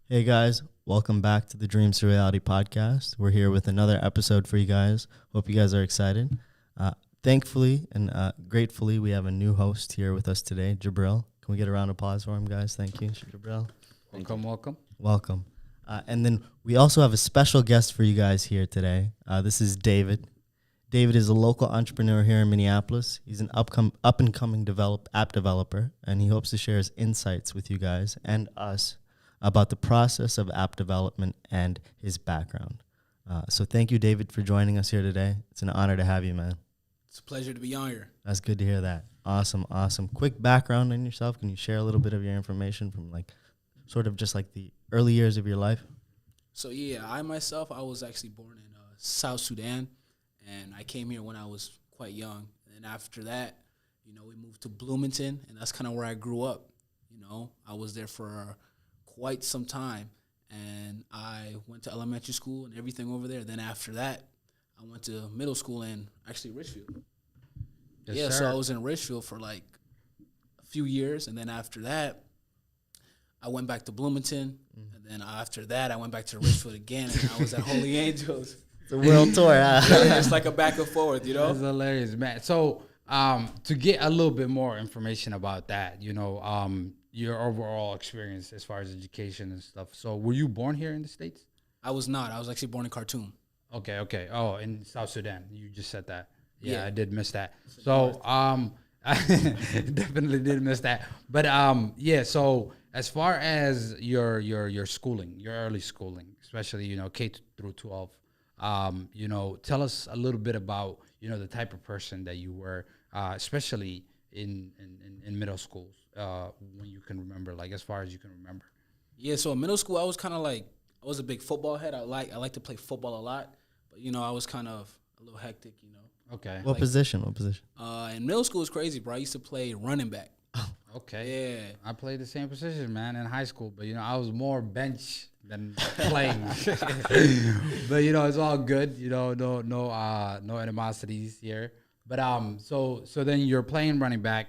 Hey guys, welcome back to the Dreams to Reality podcast. We're here with another episode for you guys. Hope you guys are excited. Thankfully and gratefully, we have a new host here with us today, Jabril. Can we get a round of applause for him, guys? Thank you, Jabril. Welcome. And then we also have a special guest for you guys here today. This is David. David is a local entrepreneur here in Minneapolis. He's an up-and-coming app developer, and he hopes to share his insights with you guys and us about the process of app development and his background. So thank you, David, for joining us here today. It's an honor to have you, man. It's a pleasure to be on here. That's good to hear that. Awesome. Quick background on yourself. Can you share a little bit of your information from sort of just like the early years of your life? So I was actually born in South Sudan, and I came here when I was quite young. And then after that, we moved to Bloomington, and that's kind of where I grew up. I was there for quite some time, and I went to elementary school and everything over there. Then after that, I went to middle school in actually Richfield. Yes, so I was in Richfield for like a few years, and then after that, I went back to Bloomington, and then after that, I went back to Richfield again, and I was at Holy Angels. It's a world tour, huh? It's like a back and forth, That's hilarious, man. So to get a little bit more information about that, your overall experience as far as education and stuff. So were you born here in the States? I was not. I was actually born in Khartoum. Okay. Oh, in South Sudan. You just said that. Yeah. I did miss that. So I definitely did miss that. But so as far as your schooling, your early schooling, especially, K through 12, tell us a little bit about, the type of person that you were, especially in middle schools, when you can remember, like as far as you can remember. Yeah, so in middle school, I was kind of like, I was a big football head. I like to play football a lot, but I was kind of a little hectic. Okay. What position? In middle school, it's crazy, bro. I used to play running back. Okay. Yeah. I played the same position, man, in high school, but I was more bench than playing. But it's all good. No animosities here. But so then you're playing running back.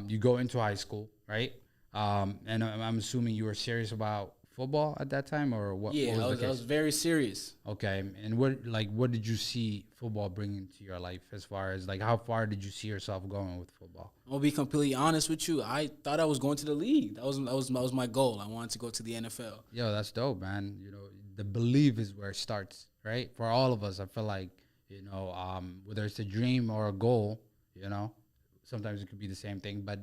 You go into high school, right? And I'm assuming you were serious about football at that time, or what? Yeah, what was I was very serious. Okay, and what did you see football bring into your life, as far as how far did you see yourself going with football? I'm gonna be completely honest with you. I thought I was going to the league. That was my goal. I wanted to go to the NFL. Yo, that's dope, man. The belief is where it starts, right? For all of us, I feel like whether it's a dream or a goal, sometimes it could be the same thing, but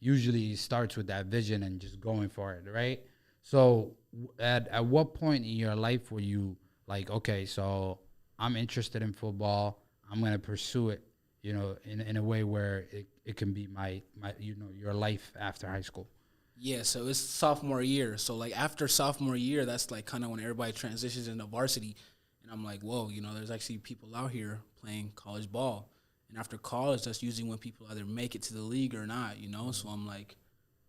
usually it starts with that vision and just going for it, right? So at what point in your life were you like, okay, so I'm interested in football, I'm going to pursue it, in a way where it can be my your life after high school? Yeah, so it's sophomore year. So after sophomore year, that's kind of when everybody transitions into varsity. And I'm like, whoa, there's actually people out here playing college ball. And after college, that's usually when people either make it to the league or not, So I'm like,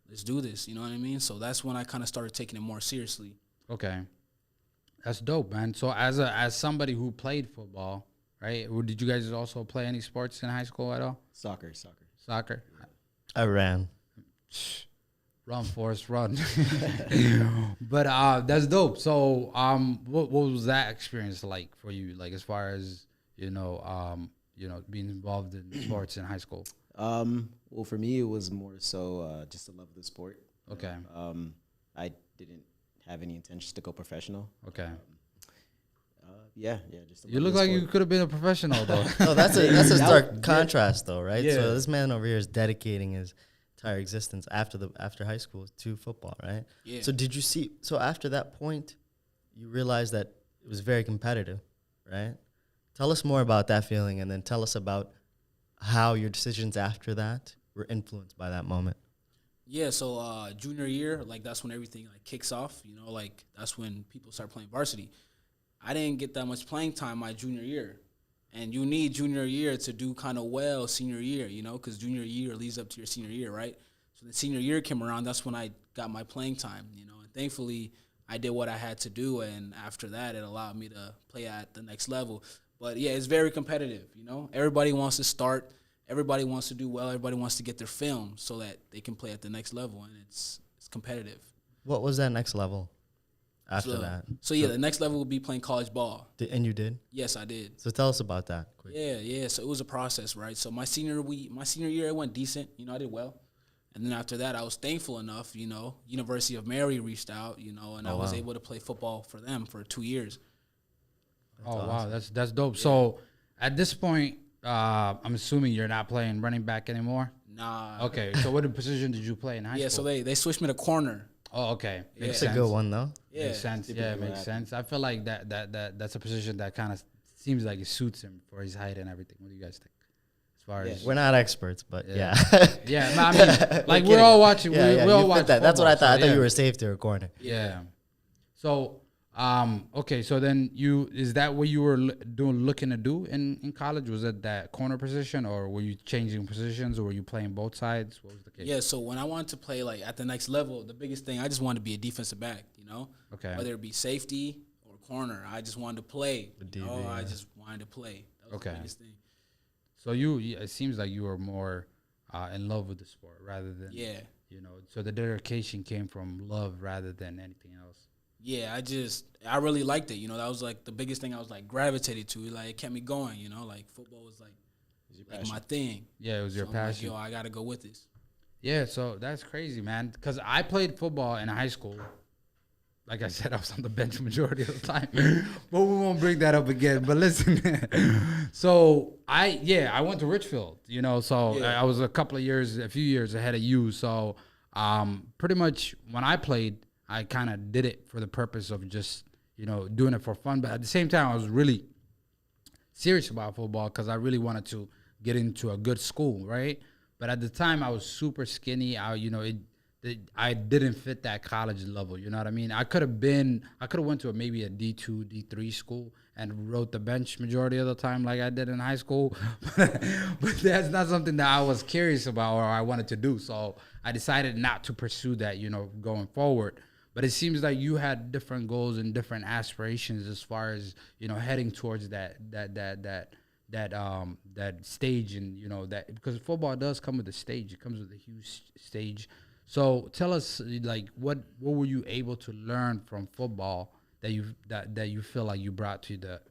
let's do this, you know what I mean? So that's when I kind of started taking it more seriously. Okay. That's dope, man. So as somebody who played football, right? Or did you guys also play any sports in high school at all? Soccer. I ran. Run, Forrest, run. But that's dope. So what was that experience like for you? Like as far as, being involved in sports in high school? Well, for me, it was more so just a love of the sport. Okay. I didn't have any intentions to go professional. Okay. Just. You look like you could have been a professional, though. No, that's a stark contrast, though, right? Yeah. So this man over here is dedicating his entire existence after high school to football, right? Yeah. So did you see? So after that point, you realized that it was very competitive, right? Tell us more about that feeling, and then tell us about how your decisions after that were influenced by that moment. Yeah, so junior year, that's when everything kicks off. That's when people start playing varsity. I didn't get that much playing time my junior year, and you need junior year to do kind of well senior year, because junior year leads up to your senior year, right? So the senior year came around, that's when I got my playing time, and thankfully I did what I had to do, and after that it allowed me to play at the next level. But yeah, it's very competitive, Everybody wants to start. Everybody wants to do well. Everybody wants to get their film so that they can play at the next level, and it's competitive. What was that next level after that? So yeah, the next level would be playing college ball. And you did? Yes, I did. So tell us about that. Quick. Yeah. So it was a process, right? So my senior year, it went decent. I did well. And then after that, I was thankful enough, University of Mary reached out, and I was able to play football for them for 2 years. Wow, that's dope. Yeah. So at this point, I'm assuming you're not playing running back anymore? Nah. Okay, so what position did you play in high school? Yeah, so they switched me to corner. Oh, okay. Makes sense. A good one, though. Yeah. Makes sense. Yeah, it makes sense. I feel like that's a position that kind of seems like it suits him for his height and everything. What do you guys think? As far as we're not experts, but yeah. Yeah, I mean, like we're all watching. We all watch that. That's what I thought. So, I thought you were safety or corner. Yeah. So, okay. So then is that what you were looking to do in college? Was it that corner position, or were you changing positions, or were you playing both sides? What was the case? Yeah. So when I wanted to play like at the next level, the biggest thing I just wanted to be a defensive back. Okay. Whether it be safety or corner, I just wanted to play. I just wanted to play. That was the biggest thing. So it seems like you were more in love with the sport rather than So the dedication came from love rather than anything else. Yeah, I really liked it. That was like the biggest thing I was like gravitated to. Like it kept me going. Like football was like my thing. Yeah, it was your passion. Like, I gotta go with this. Yeah, so that's crazy, man. Because I played football in high school. Like I said, I was on the bench majority of the time, but we won't bring that up again. But listen, so I went to Richfield, so I was a few years ahead of you. So pretty much when I played, I kind of did it for the purpose of just, doing it for fun. But at the same time, I was really serious about football because I really wanted to get into a good school, right? But at the time, I was super skinny. I didn't fit that college level. You know what I mean? I could have went to maybe a D2, D3 school and rode the bench majority of the time like I did in high school. But that's not something that I was curious about or I wanted to do. So I decided not to pursue that, going forward. But it seems like you had different goals and different aspirations as far as, heading towards that stage and, that because football does come with a stage. It comes with a huge stage. So tell us, like, what were you able to learn from football that you feel like you brought to the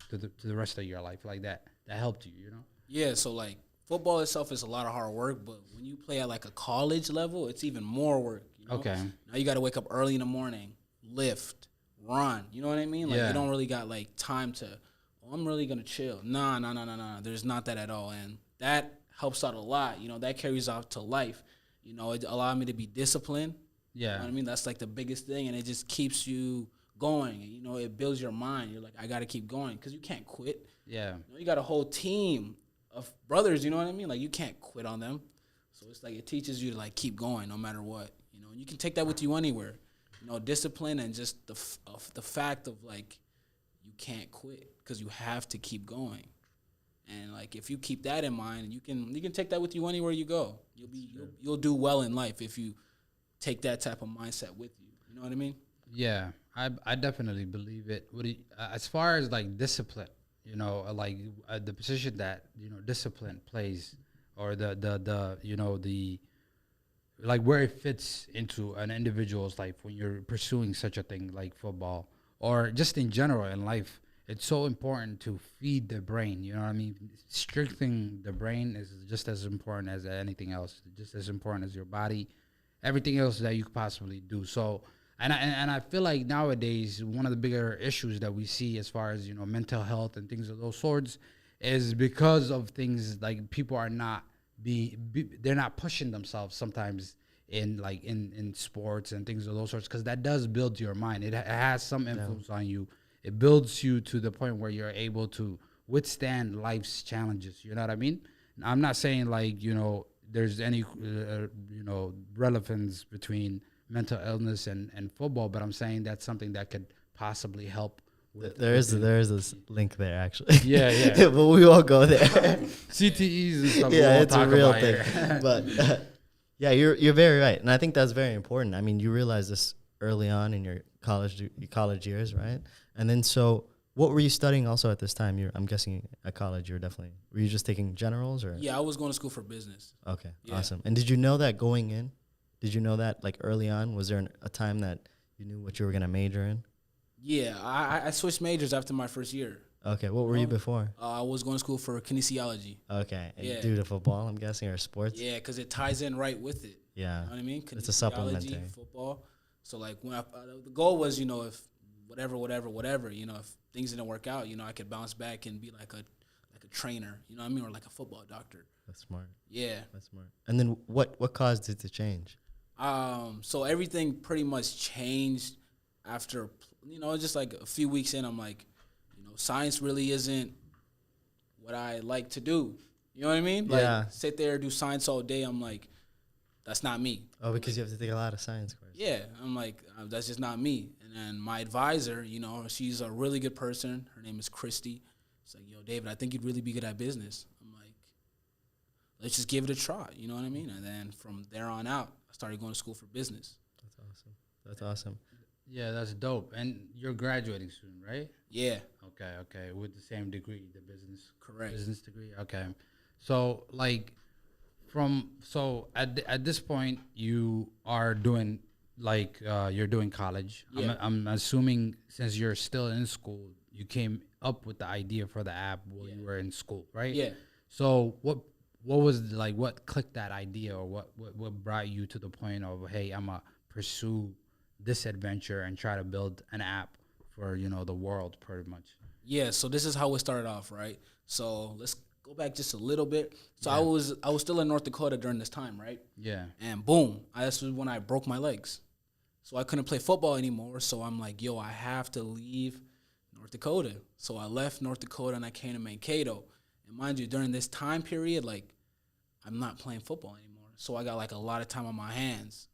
rest of your life, like that helped you, Yeah, so like football itself is a lot of hard work, but when you play at like a college level, it's even more work. Okay. Now you got to wake up early in the morning, lift, run. You know what I mean? Like you don't really got like time to. Oh, I'm really gonna chill. Nah. There's not that at all, and that helps out a lot. That carries out to life. It allowed me to be disciplined. Yeah. You know what I mean? That's like the biggest thing, and it just keeps you going. It builds your mind. You're like, I got to keep going because you can't quit. Yeah. You got a whole team of brothers, you know what I mean? Like, you can't quit on them. So it's like it teaches you to, like, keep going no matter what. And you can take that with you anywhere. Discipline and just the fact of, like, you can't quit because you have to keep going. And like if you keep that in mind, you can take that with you anywhere you go. You'll do well in life if you take that type of mindset with you. You know what I mean? Yeah, I definitely believe it. As far as like discipline, like the position that discipline plays, or the like where it fits into an individual's life when you're pursuing such a thing like football, or just in general in life. It's so important to feed the brain, you know what I mean? Strengthening the brain is just as important as anything else, just as important as your body, everything else that you could possibly do. So, and I feel like nowadays, one of the bigger issues that we see as far as, mental health and things of those sorts is because of things like people are not they're not pushing themselves sometimes in sports and things of those sorts, because that does build your mind. It has some influence on you. It builds you to the point where you're able to withstand life's challenges. You know what I mean? I'm not saying like, there's any, relevance between mental illness and football, but I'm saying that's something that could possibly help. There is this link there actually. Yeah. But we won't go there. CTEs and stuff. Yeah, it's a real thing. But yeah, you're very right. And I think that's very important. I mean, you realize this early on in your college years, right? And then, so what were you studying also at this time? I'm guessing at college were you just taking generals or? Yeah, I was going to school for business. Okay, yeah. Awesome. And did you know that going in? Did you know that like early on? Was there a time that You knew what you were gonna major in. Yeah, I switched majors after my first year. Okay, what were you before? I was going to school for kinesiology. Okay, and Yeah. due to football, I'm guessing, or sports. Yeah, because it ties in right with it. Yeah. You know what I mean? It's a supplement Kinesiology, thing. football. So like when the goal was, if whatever, if things didn't work out, I could bounce back and be like a trainer. You know what I mean? Or like a football doctor. That's smart. Yeah. That's smart. And then what caused it to change? So everything pretty much changed after, just like a few weeks in. I'm like, science really isn't what I like to do. You know what I mean? Yeah. Like sit there, do science all day. I'm like, that's not me. Oh, because you have to take a lot of science courses. Yeah. I'm like, that's just not me. And then my advisor, she's a really good person. Her name is Christy. She's like, yo, David, I think you'd really be good at business. I'm like, let's just give it a try. You know what I mean? And then from there on out, I started going to school for business. That's awesome. That's awesome. Yeah, that's dope. And you're graduating soon, right? Yeah. Okay. With the same degree, the business. Correct. Business degree. Okay. So like, at this point, you are doing you're doing college. Yeah. I'm assuming since you're still in school, you came up with the idea for the app while you were in school, right? Yeah. So what was what clicked that idea, or what brought you to the point of, hey, I'm gonna pursue this adventure and try to build an app for the world, pretty much? Yeah, so this is how it started off, right? So let's go back just a little bit. So I was still in North Dakota during this time, right? Yeah. And boom, this was when I broke my legs. So I couldn't play football anymore. So I'm like, yo, I have to leave North Dakota. So I left North Dakota and I came to Mankato. And mind you, during this time period, like, I'm not playing football anymore. So I got like a lot of time on my hands.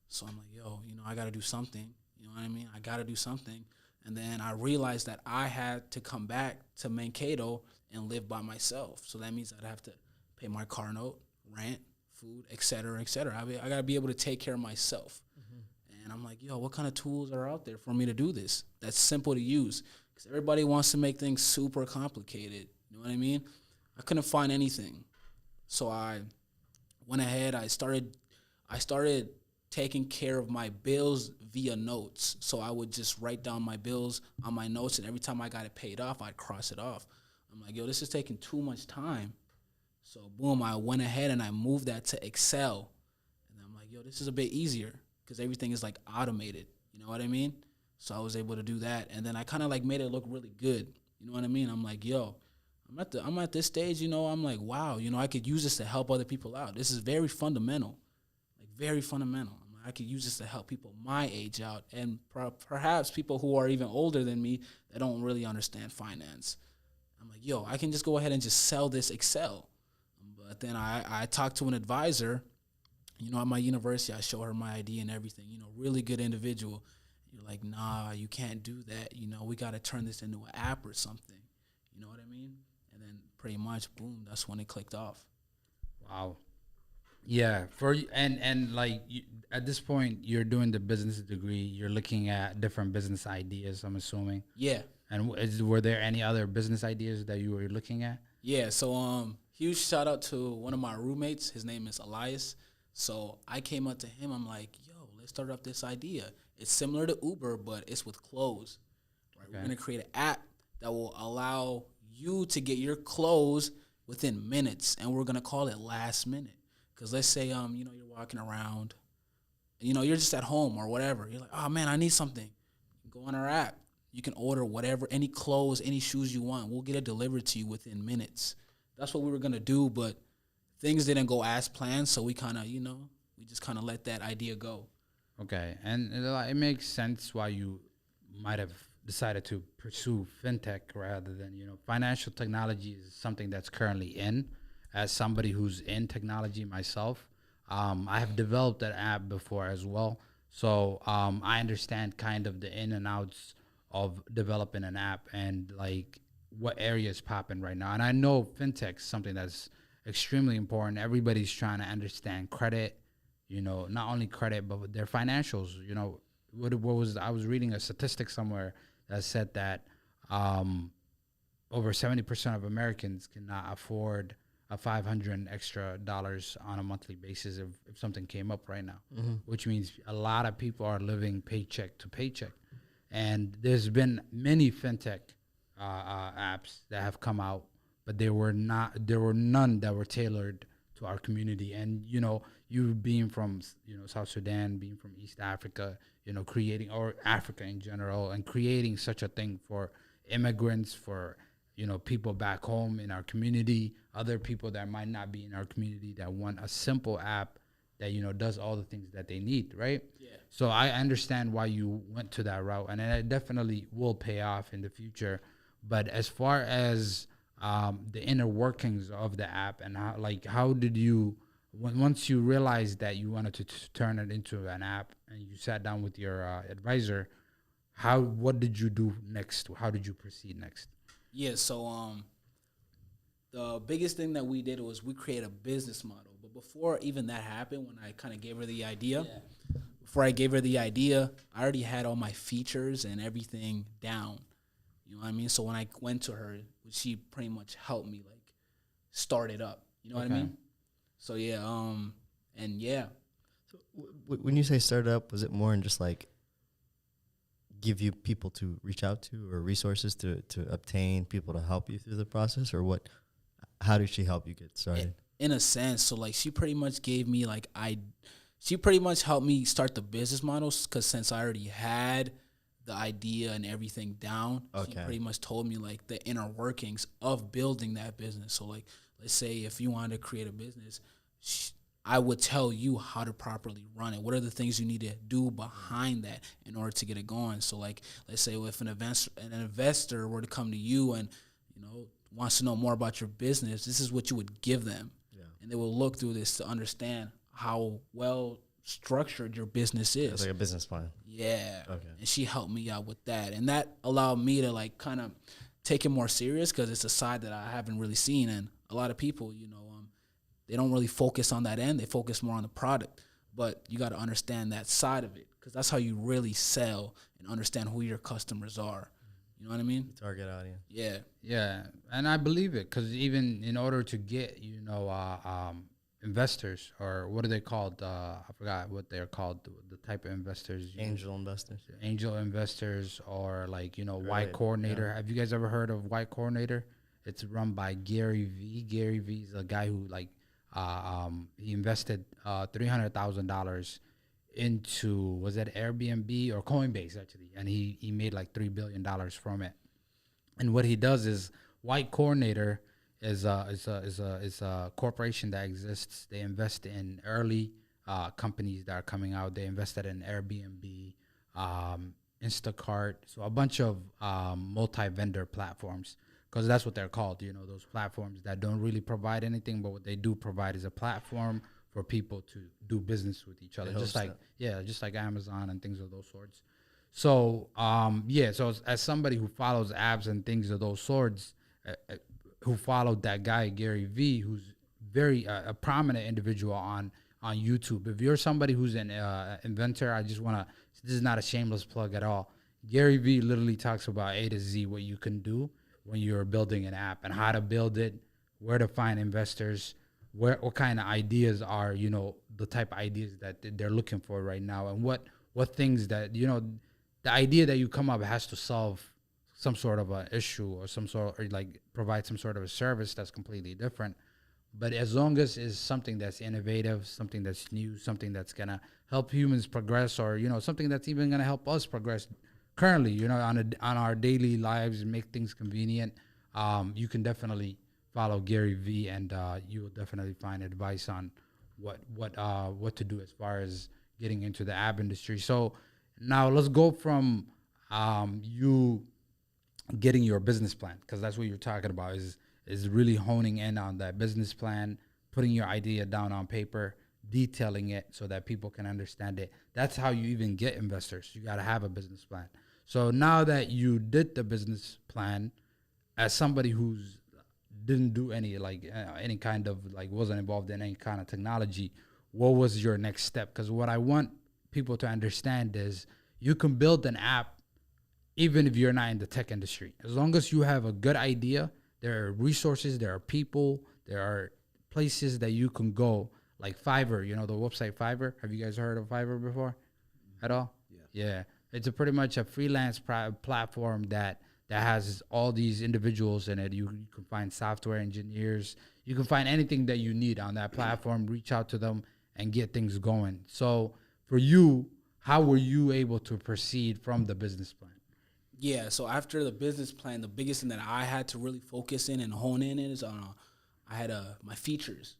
So I'm like, yo, I got to do something. You know what I mean? I got to do something. And then I realized that I had to come back to Mankato and live by myself. So that means I'd have to pay my car note, rent, food, et cetera, et cetera. I got to be able to take care of myself. Mm-hmm. And I'm like, yo, what kind of tools are out there for me to do this? That's simple to use. Because everybody wants to make things super complicated. You know what I mean? I couldn't find anything. So I went ahead. I started taking care of my bills via notes. So I would just write down my bills on my notes, and every time I got it paid off, I'd cross it off. I'm like, yo, this is taking too much time. So boom, I went ahead and I moved that to Excel. And I'm like, yo, this is a bit easier because everything is like automated. You know what I mean? So I was able to do that. And then I kind of like made it look really good. You know what I mean? I'm like, yo, I'm at this stage, I'm like, wow, I could use this to help other people out. This is very fundamental, very fundamental. I could use this to help people my age out, and perhaps people who are even older than me that don't really understand finance. I'm like, yo, I can just go ahead and just sell this Excel. But then I talked to an advisor, at my university. I show her my ID and everything, really good individual. You're like, nah, you can't do that. We got to turn this into an app or something. You know what I mean? And then pretty much, boom, that's when it clicked off. Wow. Yeah, and like at this point, you're doing the business degree. You're looking at different business ideas, I'm assuming. Yeah. And were there any other business ideas that you were looking at? Yeah. So huge shout out to one of my roommates. His name is Elias. So I came up to him. I'm like, yo, let's start up this idea. It's similar to Uber, but it's with clothes. Right? Okay. We're gonna create an app that will allow you to get your clothes within minutes, and we're gonna call it last minute. Because let's say, you're walking around, you're just at home or whatever. You're like, oh, man, I need something. Go on our app. You can order whatever, any clothes, any shoes you want. We'll get it delivered to you within minutes. That's what we were going to do, but things didn't go as planned, so we kind of, we just kind of let that idea go. Okay, and it makes sense why you might have decided to pursue fintech rather than, financial technology is something that's currently in. As somebody who's in technology myself, I have developed an app before as well. So I understand kind of the in and outs of developing an app and like what areas popping right now. And I know fintech is something that's extremely important. Everybody's trying to understand credit, not only credit, but their financials. What was I was reading a statistic somewhere that said that over 70% of Americans cannot afford a $500 extra dollars on a monthly basis if something came up right now, which means a lot of people are living paycheck to paycheck. And there's been many fintech apps that have come out, but there were none that were tailored to our community. And you being from South Sudan, being from East Africa, creating, or Africa in general, and creating such a thing for immigrants, for people back home in our community, other people that might not be in our community that want a simple app that does all the things that they need, right? Yeah. So I understand why you went to that route, and it definitely will pay off in the future. But as far as the inner workings of the app, and how did you, once you realized that you wanted to turn it into an app, and you sat down with your advisor, what did you do next? How did you proceed next? Yeah, so the biggest thing that we did was we created a business model. But before even that happened, when I kind of gave her the idea, I already had all my features and everything down. You know what I mean? So when I went to her, she pretty much helped me start it up. You know what I mean? So yeah, and yeah. So when you say start up, was it more in just give you people to reach out to, or resources to obtain people to help you through the process, or what? How did she help you get started? In a sense, so she pretty much gave me she pretty much helped me start the business models, because since I already had the idea and everything down, she pretty much told me the inner workings of building that business. So let's say if you wanted to create a business, I would tell you how to properly run it. What are the things you need to do behind that in order to get it going? So let's say if an investor were to come to you and wants to know more about your business, this is what you would give them. Yeah. And they will look through this to understand how well structured your business is. It's like a business plan. Yeah. Okay. And she helped me out with that. And that allowed me to kind of take it more serious, because it's a side that I haven't really seen. And a lot of people, they don't really focus on that end. They focus more on the product. But you got to understand that side of it, because that's how you really sell and understand who your customers are. You know what I mean? Target audience. Yeah. Yeah, and I believe it, because even in order to get, investors, or what are they called? I forgot what they're called, the type of investors. Angel investors. Angel investors, or Y Coordinator. Yeah. Have you guys ever heard of Y Coordinator? It's run by Gary V. Gary V is a guy who he invested $300,000 into, was that Airbnb or Coinbase actually, and he made $3 billion from it. And what he does is, White Coordinator is a corporation that exists. They invest in early companies that are coming out. They invested in Airbnb, Instacart, so a bunch of multi-vendor platforms, because that's what they're called. Those platforms that don't really provide anything, but what they do provide is a platform for people to do business with each other, just like Amazon and things of those sorts. So so as somebody who follows apps and things of those sorts, who followed that guy Gary V, who's very a prominent individual on YouTube. If you're somebody who's an inventor, I just want to, this is not a shameless plug at all. Gary V literally talks about A to Z what you can do when you're building an app, and how to build it, where to find investors, what kind of ideas are, the type of ideas that they're looking for right now, and what things that, the idea that you come up has to solve some sort of a issue, or provide some sort of a service that's completely different. But as long as it's something that's innovative, something that's new, something that's going to help humans progress, or, something that's even going to help us progress currently, on our daily lives and make things convenient, you can definitely follow Gary V, and you will definitely find advice on what to do as far as getting into the app industry. So now let's go from you getting your business plan, because that's what you're talking about, is really honing in on that business plan, putting your idea down on paper, detailing it so that people can understand it. That's how you even get investors. You got to have a business plan. So now that you did the business plan, as somebody who's didn't do any any kind of wasn't involved in any kind of technology, what was your next step? Because what I want people to understand is, you can build an app even if you're not in the tech industry. As long as you have a good idea, there are resources, there are people, there are places that you can go, like Fiverr. You know the website Fiverr. Have you guys heard of Fiverr before, at all? Yeah. It's pretty much a freelance platform that has all these individuals in it. You can find software engineers. You can find anything that you need on that platform. Reach out to them and get things going. So for you, how were you able to proceed from the business plan? Yeah, so after the business plan, the biggest thing that I had to really focus in and hone in is I had my features.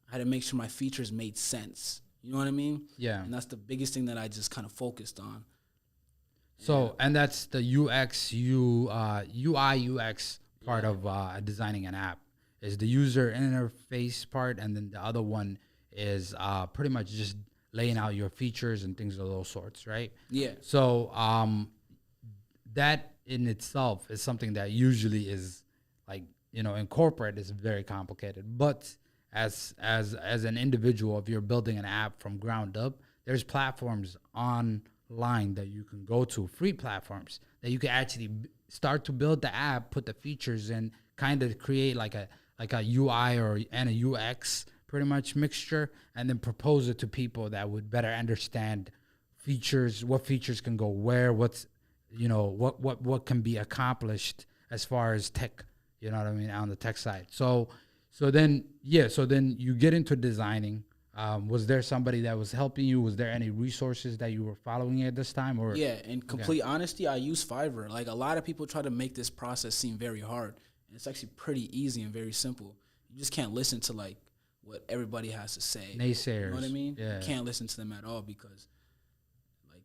I had to make sure my features made sense. You know what I mean? Yeah. And that's the biggest thing that I just kind of focused on. So, and that's the UI UX part of designing an app, is the user interface part, and then the other one is pretty much just laying out your features and things of those sorts, right? Yeah. So that in itself is something that usually is like, in corporate is very complicated. But as an individual, if you're building an app from ground up, there's platforms online that you can go to, free platforms that you can actually start to build the app, put the features in, kind of create like a UI and a UX pretty much mixture, and then propose it to people that would better understand features, what features can go where, what's what can be accomplished as far as tech, you know what I mean, on the tech side. So then you get into designing. Was there somebody that was helping you? Was there any resources that you were following at this time? Or yeah, in complete honesty, I use Fiverr. Like, a lot of people try to make this process seem very hard, and it's actually pretty easy and very simple. You just can't listen to like what everybody has to say. Naysayers. You know what I mean? Yeah. You can't listen to them at all, because like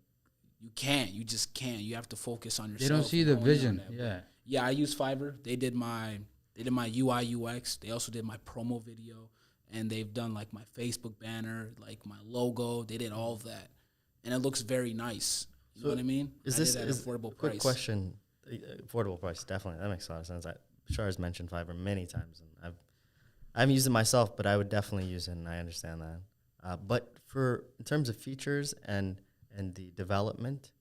you can't. You just can't. You have to focus on yourself. They don't see the vision. Yeah. Yeah, I use Fiverr. They did my UI UX. They also did my promo video, and they've done like my Facebook banner, like my logo. They did all of that, and it looks very nice. You know what I mean? Is I this did at affordable price? Quick question? Affordable price, definitely. That makes a lot of sense. Char's mentioned Fiverr many times, and I haven't used it myself, but I would definitely use it, and I understand that. But in terms of features and the development,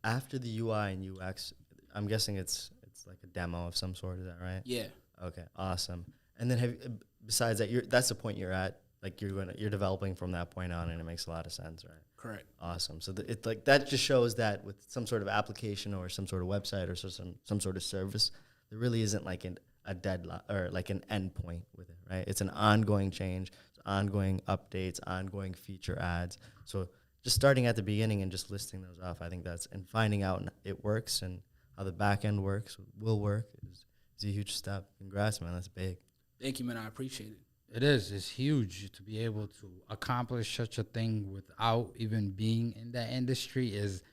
after the UI and UX, I'm guessing it's like a demo of some sort. Is that right? Yeah. Okay, awesome. And then besides that, that's the point you're at. Like you're developing from that point on, and it makes a lot of sense, right? Correct. Awesome. So it like that just shows that with some sort of application or some sort of website or some sort of service, there really isn't like a deadline or like an end point with it, right? It's an ongoing change, it's ongoing updates, ongoing feature adds. So just starting at the beginning and just listing those off, I think and finding out it works and how the back end will work is a huge step. Congrats, man. That's big. Thank you, man. I appreciate it. It is. It's huge to be able to accomplish such a thing without even being in that industry. Is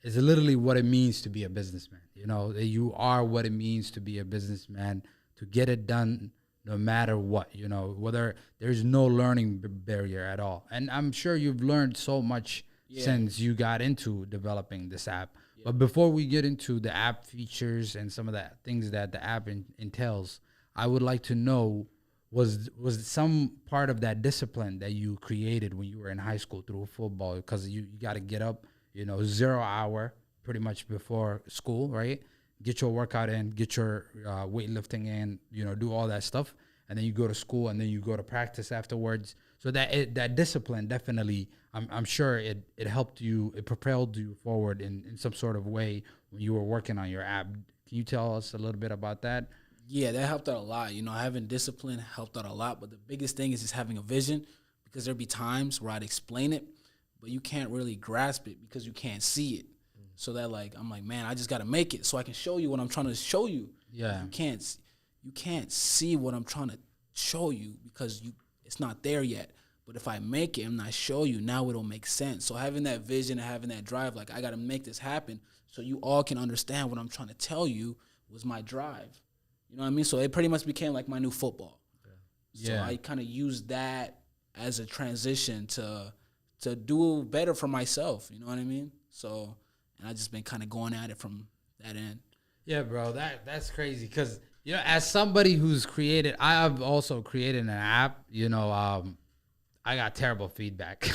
is literally what it means to be a businessman. You are what it means to be a businessman, to get it done no matter what. Whether there's no learning barrier at all. And I'm sure you've learned so much since you got into developing this app. Yeah. But before we get into the app features and some of the things that the app entails, I would like to know, was some part of that discipline that you created when you were in high school through football? Because you got to get up, 0 hour pretty much before school, right? Get your workout in, get your weightlifting in, do all that stuff. And then you go to school, and then you go to practice afterwards. So that discipline definitely, I'm sure it helped you, it propelled you forward in some sort of way when you were working on your app. Can you tell us a little bit about that? Yeah, that helped out a lot. Having discipline helped out a lot. But the biggest thing is just having a vision, because there'd be times where I'd explain it, but you can't really grasp it because you can't see it. So that I'm like, man, I just got to make it so I can show you what I'm trying to show you. Yeah. You can't see what I'm trying to show you because it's not there yet. But if I make it and I show you, now it'll make sense. So having that vision and having that drive, I got to make this happen so you all can understand what I'm trying to tell you was my drive. You know what I mean? So it pretty much became like my new football. So I kind of used that as a transition to do better for myself. You know what I mean? So, and I just been kind of going at it from that end. Yeah, bro, that's crazy. Because, as somebody who's created, I have also created an app, I got terrible feedback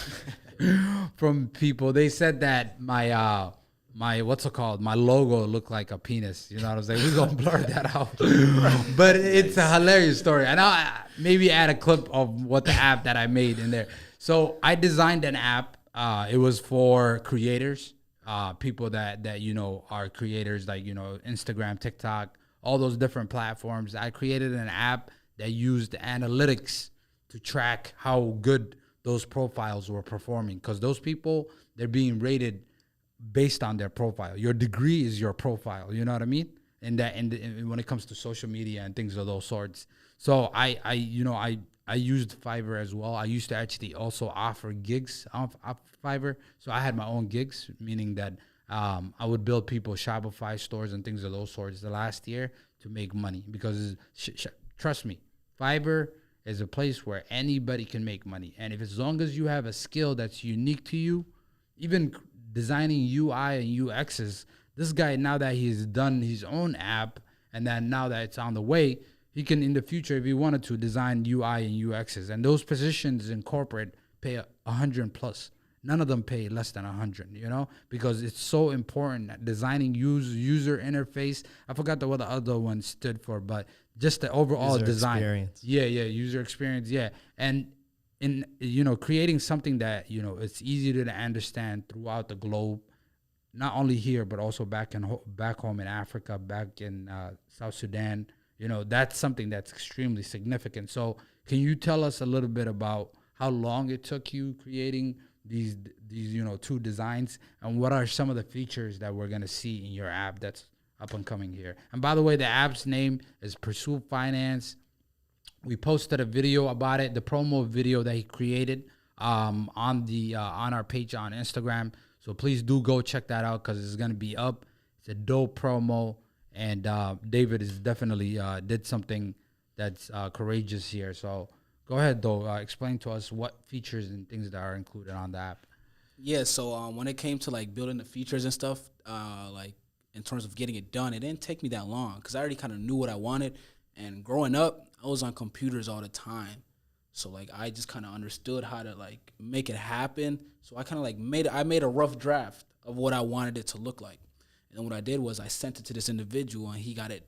from people. They said that my my what's it called? My logo looked like a penis. You know what I'm saying? We're gonna blur that out. But it's a hilarious story. And I'll maybe add a clip of what the app that I made in there. So I designed an app. It was for creators, people that you know are creators, like, you know, Instagram, TikTok, all those different platforms. I created an app that used analytics to track how good those profiles were performing, because those people, they're being rated based on their profile. Your degree is your profile. You know what I mean? And that, and when it comes to social media and things of those sorts. So I used Fiverr as well. I used to actually also offer gigs off Fiverr. So I had my own gigs, meaning that I would build people Shopify stores and things of those sorts the last year to make money, because trust me, Fiverr is a place where anybody can make money. And if, as long as you have a skill that's unique to you, even designing UI and UXs, this guy, now that he's done his own app, and then now that it's on the way, he can, in the future, if he wanted to, design UI and UXs. And those positions in corporate pay 100 plus. None of them pay less than 100, you know, because it's so important. Designing user interface. I forgot what the other one stood for, but just the overall User design. experience. Yeah, user experience, yeah. And in, you know, creating something that, you know, it's easy to understand throughout the globe, not only here, but also back home in Africa, back in South Sudan. You know, that's something that's extremely significant. So can you tell us a little bit about how long it took you creating these you know, 2 designs, and what are some of the features that we're going to see in your app that's up and coming here? And by the way, the app's name is Pursue Finance. We posted a video about it, the promo video that he created on our page on Instagram. So please do go check that out, because it's going to be up. It's a dope promo, and David is definitely did something that's courageous here. So go ahead, though. Explain to us what features and things that are included on the app. Yeah, so when it came to like building the features and stuff, like in terms of getting it done, it didn't take me that long, because I already kind of knew what I wanted. And growing up, I was on computers all the time. So like I just kind of understood how to like make it happen. So I kind of like made a rough draft of what I wanted it to look like. And then what I did was I sent it to this individual, and he got it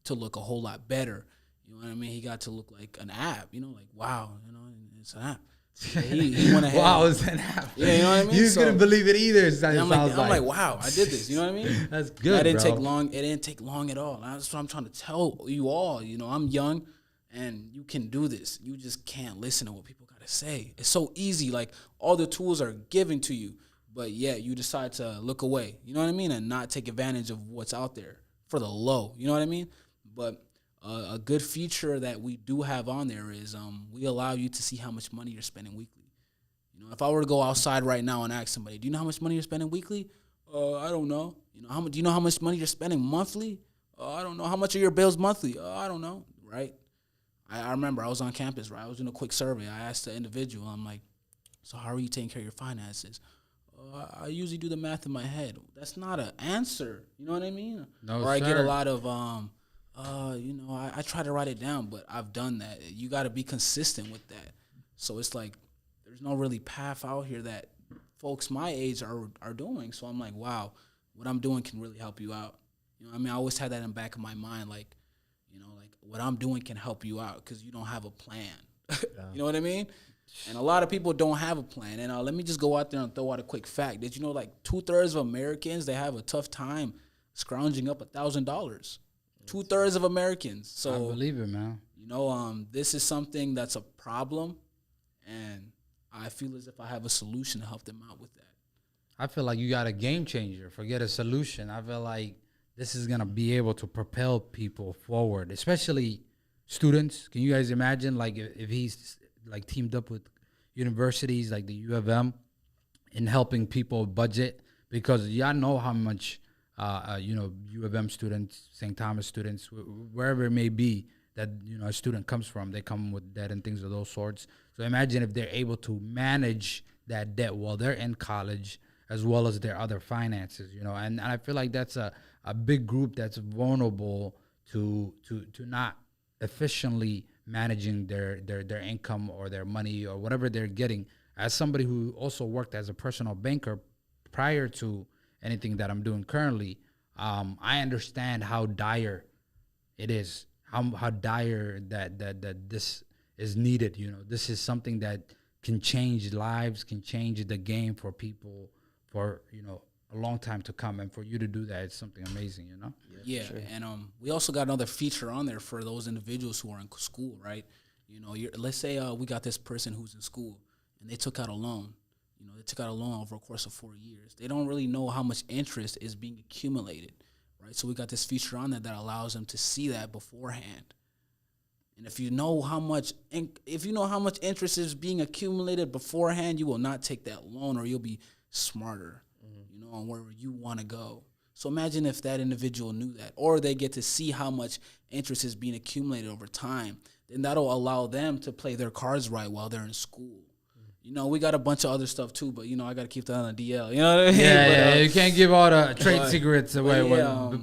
to look a whole lot better. You know what I mean? He got to look like an app, you know, like, wow, you know, it's an app. So he went ahead. Wow, it's an app. Yeah, you know what I mean? You couldn't believe it either. I'm like, wow, I did this. You know what I mean? That's good, It didn't bro. take long. It didn't take long at all. That's what I'm trying to tell you all. You know, I'm young, and you can do this. You just can't listen to what people got to say. It's so easy. Like, all the tools are given to you, but yet you decide to look away. You know what I mean? And not take advantage of what's out there for the low. You know what I mean? But a good feature that we do have on there is we allow you to see how much money you're spending weekly. You know, if I were to go outside right now and ask somebody, do you know how much money you're spending weekly? I don't know. You know, do you know how much money you're spending monthly? I don't know. How much are your bills monthly? I don't know. Right? I remember I was on campus, right? I was doing a quick survey. I asked the individual, I'm like, so how are you taking care of your finances? I usually do the math in my head. That's not an answer. You know what I mean? No, or I get a sir. lot of, you know, I try to write it down, but I've done that. You got to be consistent with that. So it's like there's no really path out here that folks my age are doing. So I'm like, wow, what I'm doing can really help you out. You know what I mean? I always had that in the back of my mind, like, you know, like what I'm doing can help you out because you don't have a plan. You know what I mean? And a lot of people don't have a plan. And let me just go out there and throw out a quick fact. Did you know like 2/3 of Americans, they have a tough time scrounging up $1,000? 2/3 of Americans. So I believe it, man. you know, this is something that's a problem, and I feel as if I have a solution to help them out with that. I feel like you got a game changer. Forget a solution. I feel like this is going to be able to propel people forward, especially students. Can you guys imagine, like, if he's, like, teamed up with universities like the U of M in helping people budget? Because y'all know how much, you know, U of M students, St. Thomas students, wherever it may be that, you know, a student comes from, they come with debt and things of those sorts. So imagine if they're able to manage that debt while they're in college, as well as their other finances, you know. And I feel like that's a big group that's vulnerable to not efficiently managing their income or their money or whatever they're getting. As somebody who also worked as a personal banker prior to anything that I'm doing currently, I understand how dire it is, how dire that this is needed. You know, this is something that can change lives, can change the game for people for, you know, a long time to come. And for you to do that, it's something amazing, you know? Yeah, sure. And we also got another feature on there for those individuals who are in school, right? You know, let's say we got this person who's in school and they took out a loan. You know, they took out a loan over a course of 4 years. They don't really know how much interest is being accumulated, right? So we got this feature on there that allows them to see that beforehand. And if you know how much interest is being accumulated beforehand, you will not take that loan, or you'll be smarter, you know, on where you want to go. So imagine if that individual knew that, or they get to see how much interest is being accumulated over time. Then that'll allow them to play their cards right while they're in school. You know, we got a bunch of other stuff too, but, you know, I got to keep that on the DL. You know what I mean? Yeah, you can't give all the trade secrets away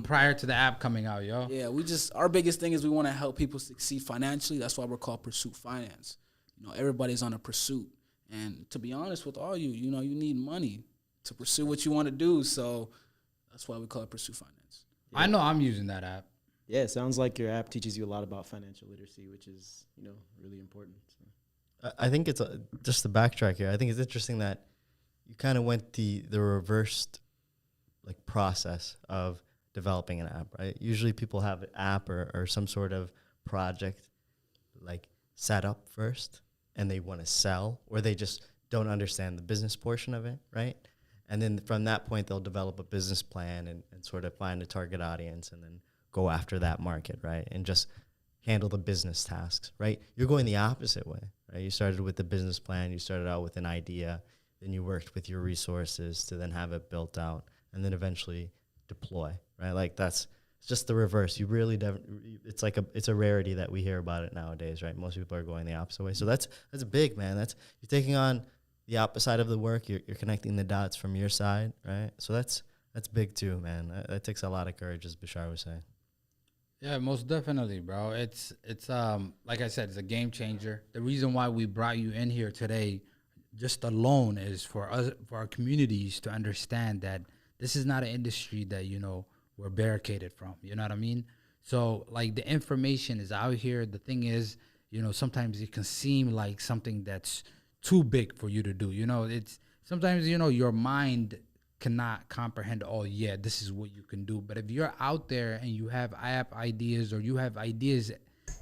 prior to the app coming out, yo. Yeah, our biggest thing is we want to help people succeed financially. That's why we're called Pursuit Finance. You know, everybody's on a pursuit. And to be honest with all you know, you need money to pursue what you want to do. So that's why we call it Pursuit Finance. Yeah. I know I'm using that app. Yeah, it sounds like your app teaches you a lot about financial literacy, which is, you know, really important. So. I think it's just to backtrack here. I think it's interesting that you kind of went the reversed like process of developing an app, right? Usually people have an app or some sort of project like set up first, and they want to sell, or they just don't understand the business portion of it, right? And then from that point, they'll develop a business plan and sort of find a target audience and then go after that market, right? And just handle the business tasks, right? You're going the opposite way, right? You started with the business plan, you started out with an idea, then you worked with your resources to then have it built out and then eventually deploy, right? Like it's just the reverse. You really it's a rarity that we hear about it nowadays, right? Most people are going the opposite way. So that's big, man. You're taking on the opposite side of the work. You're connecting the dots from your side, right? So that's big too, man. That takes a lot of courage, as Bashar was saying. Yeah, most definitely, bro. It's like I said, it's a game changer. The reason why we brought you in here today, just alone, is for our communities to understand that this is not an industry that, you know, we're barricaded from. You know what I mean? So like the information is out here. The thing is, you know, sometimes it can seem like something that's too big for you to do. You know, it's sometimes, you know, your mind cannot comprehend, oh yeah, this is what you can do. But if you're out there and you have app ideas, or you have ideas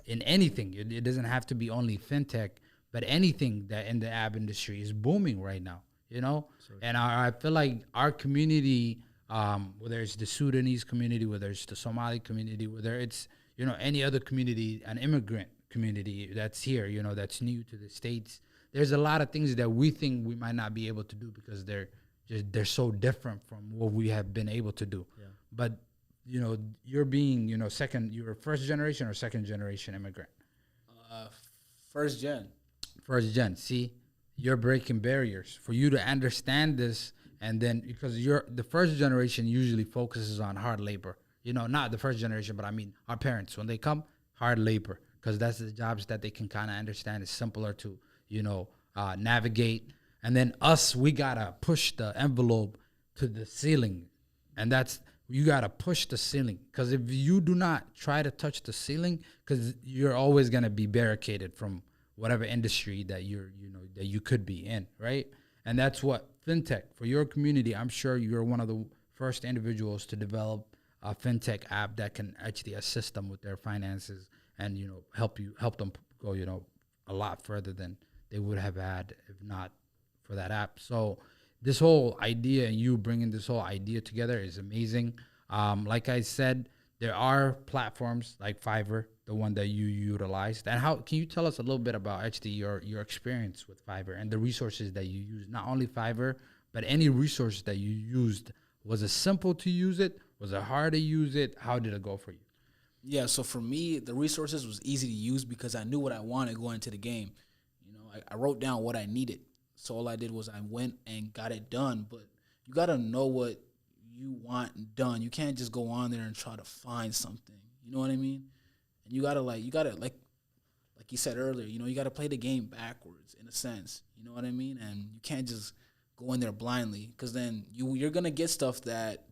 in anything, it doesn't have to be only fintech, but anything that in the app industry is booming right now, you know? And I feel like our community, whether it's the Sudanese community, whether it's the Somali community, whether it's, you know, any other community, an immigrant community that's here, you know, that's new to the States, there's a lot of things that we think we might not be able to do because they're so different from what we have been able to do. Yeah. But, you know, you're being, you know, you're first generation or second generation immigrant? First gen. First gen. See, you're breaking barriers for you to understand this. And then because the first generation usually focuses on hard labor, you know, not the first generation, but I mean our parents, when they come, hard labor, because that's the jobs that they can kind of understand. It's simpler to, you know, navigate. And then us, we got to push the envelope to the ceiling. And you got to push the ceiling. Because if you do not try to touch the ceiling, because you're always going to be barricaded from whatever industry that that you could be in, right? And that's what fintech, for your community, I'm sure you're one of the first individuals to develop a fintech app that can actually assist them with their finances and, you know, help them go, you know, a lot further than they would have had if not for that app. So this whole idea and you bringing this whole idea together is amazing. Like I said, there are platforms like Fiverr, the one that you utilized. And how can you tell us a little bit about actually your experience with Fiverr and the resources that you use? Not only Fiverr, but any resources that you used. Was it simple to use it? Was it hard to use it? How did it go for you? Yeah, so for me, the resources was easy to use because I knew what I wanted going into the game. You know, I wrote down what I needed. So all I did was I went and got it done. But you got to know what you want done. You can't just go on there and try to find something. You know what I mean? And you got to like you said earlier, you know, you got to play the game backwards in a sense. You know what I mean? And you can't just go in there blindly, because then you're gonna get stuff that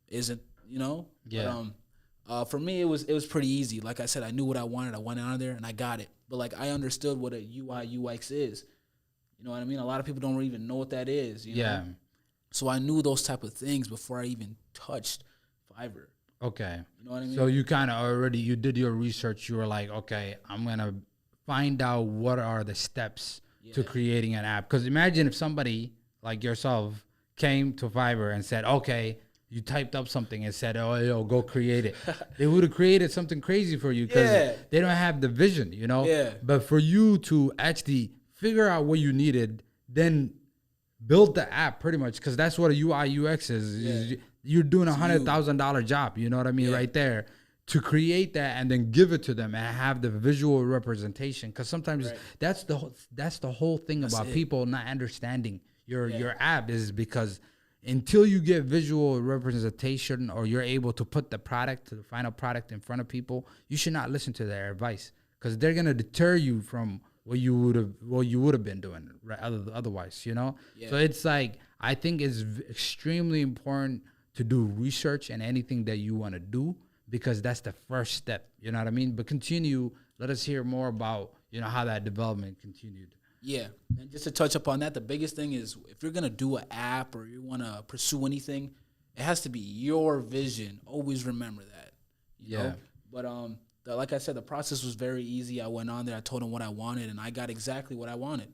isn't Yeah. But, for me, it was pretty easy. Like I said, I knew what I wanted. I went on there and I got it. But like I understood what a UI UX is. You know what I mean? A lot of people don't even know what that is. You know? So I knew those type of things before I even touched Fiverr. Okay. You know what I mean? So you kind of already, you did your research. You were like, okay, I'm going to find out what are the steps to creating an app. Because imagine if somebody like yourself came to Fiverr and said, okay, you typed up something and said, oh, yo, go create it. They would have created something crazy for you because they don't have the vision, you know? Yeah. But for you to actually figure out what you needed, then build the app pretty much, because that's what a UI UX is. You're doing $100,000 job, you know what I mean, right there, to create that and then give it to them and have the visual representation. Because sometimes that's the whole thing about people not understanding your app, is because until you get visual representation or you're able to put the final product in front of people, you should not listen to their advice, because they're gonna deter you from what you would have been doing otherwise, you know. So it's like, I think it's extremely important to do research in anything that you want to do, because that's the first step, you know what I mean? But continue, let us hear more about, how that development continued. Yeah, and just to touch upon that, the biggest thing is, if you're gonna do an app or you want to pursue anything, it has to be your vision. Always remember that. You know? But like I said, the process was very easy. I went on there, I told them what I wanted, and I got exactly what I wanted.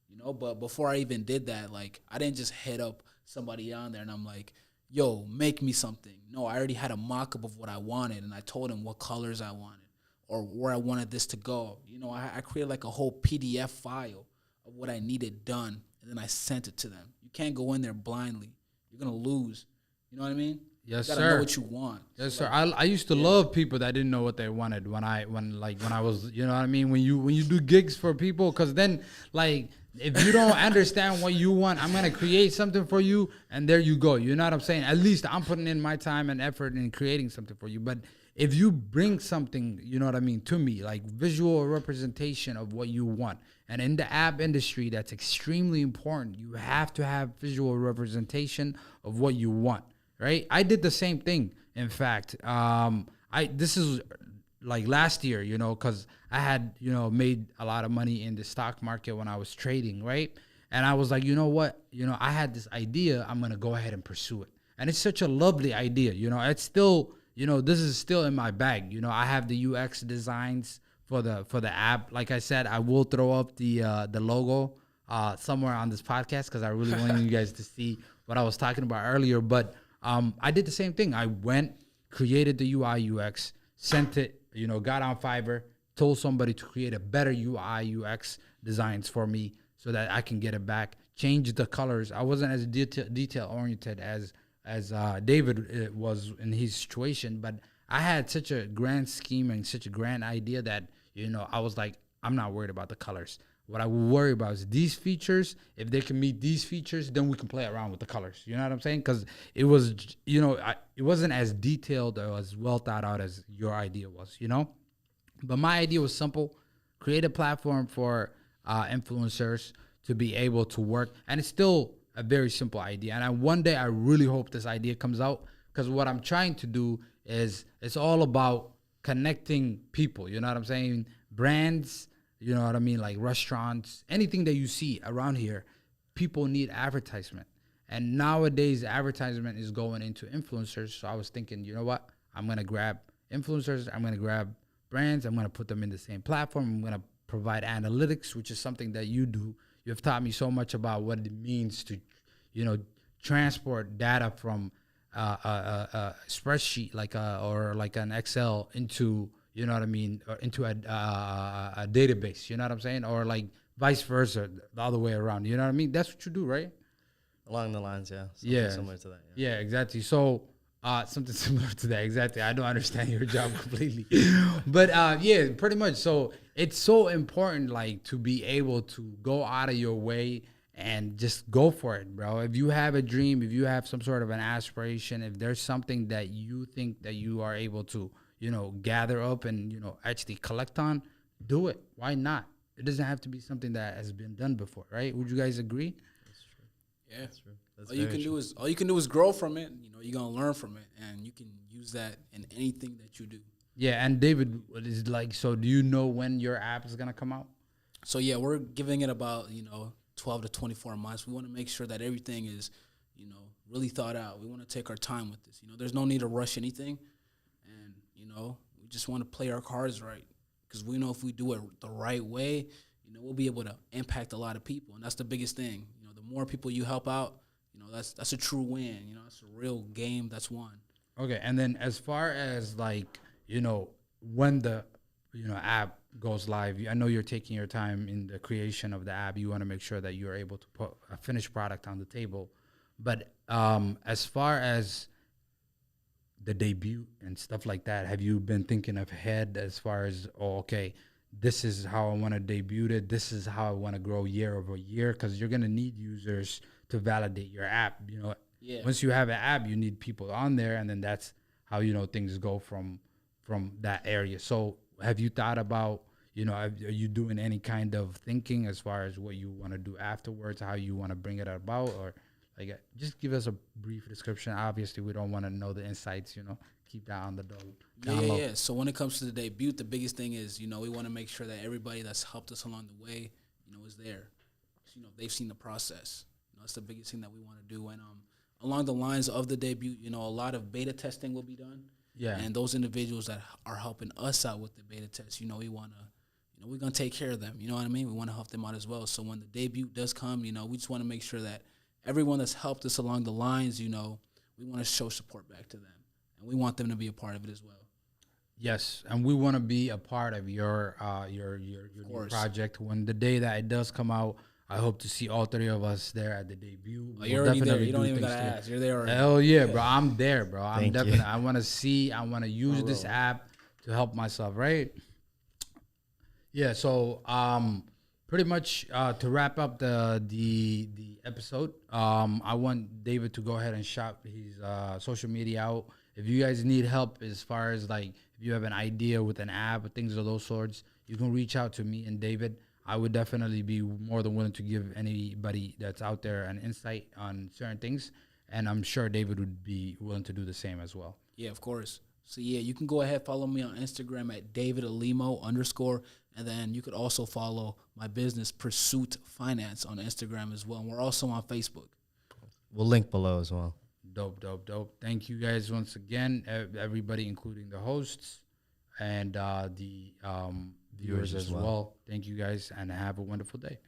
But before I even did that, like, I didn't just hit up somebody on there and I'm like, yo, make me something. No, I already had a mock-up of what I wanted, and I told them what colors I wanted or where I wanted this to go. I created like a whole PDF file of what I needed done, and then I sent it to them. You can't go in there blindly. You're going to lose. You know what I mean? Yes, you sir. gotta know what you want. Yes, sir. I used to love people that didn't know what they wanted when I was, you know what I mean? When you do gigs for people, because then, like, if you don't understand what you want, I'm going to create something for you, and there you go. You know what I'm saying? At least I'm putting in my time and effort in creating something for you. But if you bring something, you know what I mean, to me, like visual representation of what you want. And in the app industry, that's extremely important. You have to have visual representation of what you want, right? I did the same thing. In fact, this is like last year, because I had, made a lot of money in the stock market when I was trading, right? And I was like, you know what? I had this idea. I'm going to go ahead and pursue it. And it's such a lovely idea. It's still, this is still in my bag. I have the UX designs for the app. Like I said, I will throw up the logo somewhere on this podcast, because I really wanted you guys to see what I was talking about earlier. But I did the same thing. I went, created the UI UX, sent it, got on Fiverr, told somebody to create a better UI UX designs for me so that I can get it back, change the colors. I wasn't as detail oriented as David was in his situation, but I had such a grand scheme and such a grand idea that, I was like, I'm not worried about the colors. What I will worry about is these features. If they can meet these features, then we can play around with the colors. You know what I'm saying? Because it was, it wasn't as detailed or as well thought out as your idea was, But my idea was simple: create a platform for influencers to be able to work. And it's still a very simple idea. And one day I really hope this idea comes out, because what I'm trying to do is, it's all about connecting people. You know what I'm saying? Brands, you know what I mean? Like restaurants, anything that you see around here, people need advertisement. And nowadays, advertisement is going into influencers. So I was thinking, you know what? I'm going to grab influencers. I'm going to grab brands. I'm going to put them in the same platform. I'm going to provide analytics, which is something that you do. You've taught me so much about what it means to, transport data from a spreadsheet or like an Excel into, you know what I mean, or into a database, you know what I'm saying? Or like vice versa, the other way around, you know what I mean? That's what you do, right? Along the lines, yeah. Yeah. Similar to that. Yeah, exactly. So something similar to that, exactly. I don't understand your job completely. But yeah, pretty much. So it's so important, like, to be able to go out of your way and just go for it, bro. If you have a dream, if you have some sort of an aspiration, if there's something that you think that you are able to, gather up and, actually collect on, do it. Why not? It doesn't have to be something that has been done before, right? Would you guys agree? Yeah. That's true. That's All you can do is grow from it. You know, you're gonna learn from it, and you can use that in anything that you do. Yeah, and David, what is like? So, do you know when your app is gonna come out? So yeah, we're giving it about 12 to 24 months. We want to make sure that everything is really thought out. We want to take our time with this. There's no need to rush anything, and we just want to play our cards right, because we know if we do it the right way, we'll be able to impact a lot of people, and that's the biggest thing. The more people you help out, that's a true win. It's a real game that's won. Okay, and then as far as when the app goes live, I know you're taking your time in the creation of the app. You want to make sure that you're able to put a finished product on the table. But as far as the debut and stuff like that, have you been thinking ahead as far as, okay, this is how I want to debut it, this is how I want to grow year over year? Because you're going to need users to validate your app. Yeah. Once you have an app, you need people on there, and then that's how things go from that area. So have you thought about, are you doing any kind of thinking as far as what you want to do afterwards, how you want to bring it about, or just give us a brief description? Obviously, we don't want to know the insights, keep that on the down low. Yeah. So when it comes to the debut, the biggest thing is, we want to make sure that everybody that's helped us along the way, is there. So, they've seen the process. That's the biggest thing that we want to do. And along the lines of the debut, a lot of beta testing will be done. Yeah. And those individuals that are helping us out with the beta test, we want to, we're going to take care of them. You know what I mean? We want to help them out as well. So when the debut does come, we just want to make sure that everyone that's helped us along the lines, we want to show support back to them. And we want them to be a part of it as well. Yes, and we want to be a part of your new project. When the day that it does come out, I hope to see all three of us there at the debut. Oh, you're already there. You don't even gotta ask. You're there already. Hell yeah, bro! I'm there, bro. I'm definitely. You. I want to use this app to help myself, right? Yeah. So, pretty much to wrap up the episode, I want David to go ahead and shout his social media out. If you guys need help as far as if you have an idea with an app or things of those sorts, you can reach out to me and David. I would definitely be more than willing to give anybody that's out there an insight on certain things, and I'm sure David would be willing to do the same as well. Yeah, of course. So yeah, you can go ahead, follow me on Instagram at David Alimo _, and then you could also follow my business Pursuit Finance on Instagram as well. And we're also on Facebook. We'll link below as well. Dope. Thank you guys once again, everybody, including the hosts and the viewers as well. Thank you guys, and have a wonderful day.